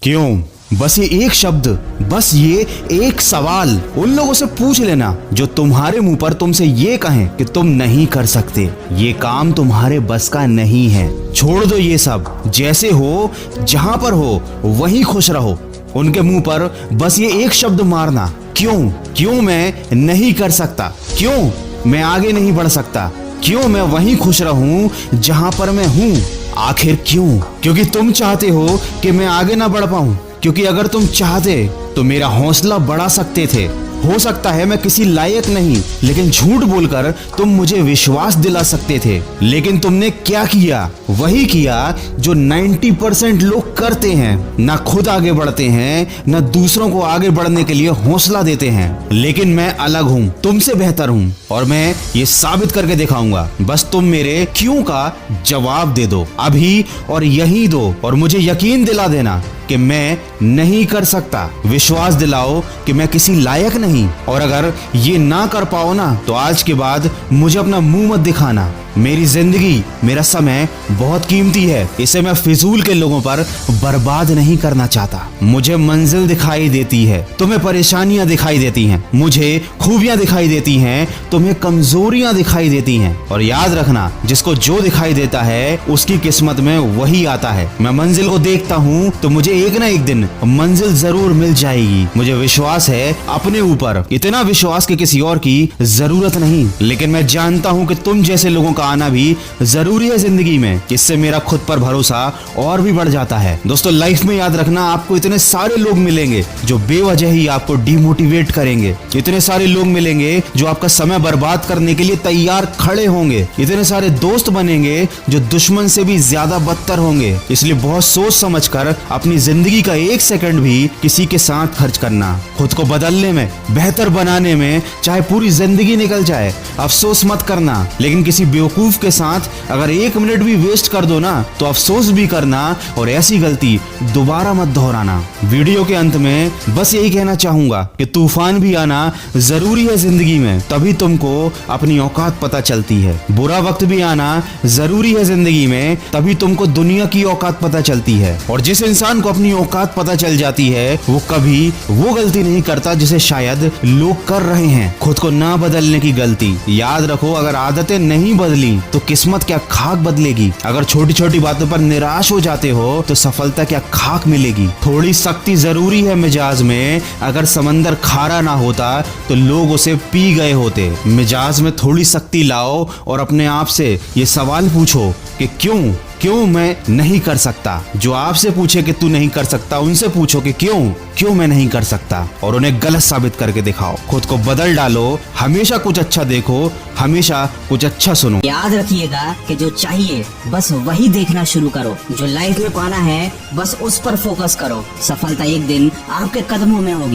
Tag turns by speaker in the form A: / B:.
A: क्यों? बस ये एक शब्द, बस ये एक सवाल उन लोगों से पूछ लेना जो तुम्हारे मुंह पर तुमसे ये कहें कि तुम नहीं कर सकते, ये काम तुम्हारे बस का नहीं है। छोड़ दो ये सब, जैसे हो जहां पर हो वहीं खुश रहो। उनके मुंह पर बस ये एक शब्द मारना, क्यों? क्यों मैं नहीं कर सकता? क्यों मैं आगे नहीं बढ़ सकता? क्यों मैं वहीं खुश रहूं जहां पर मैं हूं? आखिर क्यों? क्योंकि तुम चाहते हो कि मैं आगे ना बढ़ पाऊं। क्योंकि अगर तुम चाहते तो मेरा हौसला बढ़ा सकते थे। हो सकता है मैं किसी लायक नहीं, लेकिन झूठ बोलकर तुम मुझे विश्वास दिला सकते थे। लेकिन तुमने क्या किया? वही किया जो 90% लोग करते हैं। ना खुद आगे बढ़ते हैं, ना दूसरों को आगे बढ़ने के लिए हौसला देते हैं। लेकिन मैं अलग हूँ, तुमसे बेहतर हूँ, और मैं ये साबित करके दिखाऊंगा। बस तुम मेरे क्यों का जवाब दे दो, अभी और यहीं दो, और मुझे यकीन दिला देना कि मैं नहीं कर सकता। विश्वास दिलाओ कि मैं किसी लायक नहीं। और अगर ये ना कर पाओ ना, तो आज के बाद मुझे अपना मुंह मत दिखाना। मेरी जिंदगी, मेरा समय बहुत कीमती है। इसे मैं फिजूल के लोगों पर बर्बाद नहीं करना चाहता। मुझे मंजिल दिखाई देती है, तुम्हें परेशानियां दिखाई देती हैं। मुझे खूबियां दिखाई देती हैं, तुम्हें कमजोरियां दिखाई देती हैं। और याद रखना, जिसको जो दिखाई देता है उसकी किस्मत में वही आता है। मैं मंजिल को देखता हूँ तो मुझे एक ना एक दिन मंजिल जरूर मिल जाएगी। मुझे विश्वास है अपने ऊपर, इतना विश्वास कि किसी और की जरूरत नहीं। लेकिन मैं जानता हूँ कि तुम जैसे लोगों का आना भी जरूरी है जिंदगी में। इससे मेरा खुद पर भरोसा और भी बढ़ जाता है। दोस्तों, लाइफ में याद रखना, आपको इतने सारे लोग मिलेंगे जो बेवजह ही आपको डिमोटिवेट करेंगे। इतने सारे लोग मिलेंगे जो आपका समय बर्बाद करने के लिए तैयार खड़े होंगे। इतने सारे दोस्त बनेंगे जो दुश्मन से भी ज्यादा बदतर होंगे। इसलिए बहुत सोच समझ कर अपनी जिंदगी का एक सेकंड भी किसी के साथ खर्च करना। खुद को बदलने में, बेहतर बनाने में चाहे पूरी जिंदगी निकल जाए, अफसोस मत करना। लेकिन किसी बेवकूफ के साथ अगर एक मिनट भी वेस्ट कर दो ना, तो अफसोस भी करना, और ऐसी गलती दोबारा मत दोहराना। वीडियो के अंत में बस यही कहना चाहूंगा कि तूफान भी आना जरूरी है जिंदगी में, तभी तुमको अपनी औकात पता चलती है। बुरा वक्त भी आना जरूरी है जिंदगी में, तभी तुमको दुनिया की औकात पता चलती है। और जिस इंसान को अपनी औकात पता चल जाती है, वो कभी वो गलती नहीं करता जिसे शायद लोग कर रहे हैं, खुद को ना बदलने की गलती। याद रखो, अगर आदतें नहीं बदली तो किस्मत क्या खाक बदलेगी। अगर छोटी छोटी बातों पर निराश हो जाते हो तो सफलता क्या खाक मिलेगी। थोड़ी सख्ती जरूरी है मिजाज में। अगर समंदर खारा ना होता तो लोग उसे पी गए होते। मिजाज में थोड़ी सख्ती लाओ और अपने आप से ये सवाल पूछो कि क्यों मैं नहीं कर सकता। जो आपसे पूछे कि तू नहीं कर सकता, उनसे पूछो कि क्यों मैं नहीं कर सकता, और उन्हें गलत साबित करके दिखाओ। खुद को बदल डालो, हमेशा कुछ अच्छा देखो, हमेशा कुछ अच्छा सुनो।
B: याद रखिएगा कि जो चाहिए बस वही देखना शुरू करो। जो लाइफ में पाना है बस उस पर फोकस करो। सफलता एक दिन आपके कदमों में होगी।